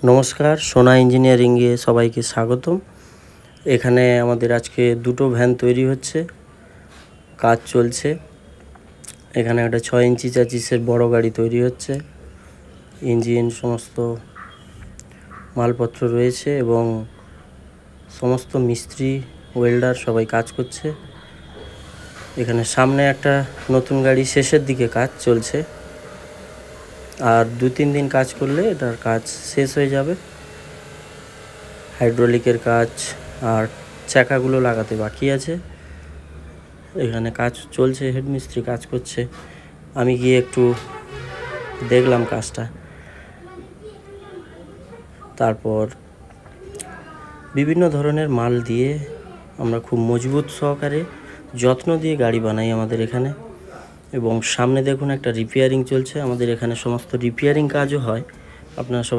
নমস্কার, সোনা ইঞ্জিনিয়ারিংয়ে সবাইকে স্বাগতম। এখানে আমাদের আজকে দুটো ভ্যান তৈরি হচ্ছে, কাজ চলছে। এখানে একটা 6 ইঞ্চি চ্যাসিসের বড় গাড়ি তৈরি হচ্ছে। ইঞ্জিন সমস্ত মালপত্র রয়েছে এবং সমস্ত মিস্ত্রি, ওয়েল্ডার সবাই কাজ করছে। এখানে সামনে একটা নতুন গাড়ি, শেষের দিকে কাজ চলছে। আর 2-3 দিন কাজ করলে এটার কাজ শেষ হয়ে যাবে। হাইড্রোলিকের কাজ আর চাকাগুলো লাগাতে বাকি আছে। এখানে কাজ চলছে, হেড মিস্ত্রি কাজ করছে। আমি গিয়ে একটু দেখলাম কাজটা। তারপর বিভিন্ন ধরনের মাল দিয়ে আমরা খুব মজবুত সহকারে যত্ন দিয়ে গাড়ি বানাই আমাদের এখানে। এবং সামনে দেখুন একটা রিপেয়ারিং চলছে। আমাদের এখানে সমস্ত রিপেয়ারিং কাজও হয়। আপনারা সবাই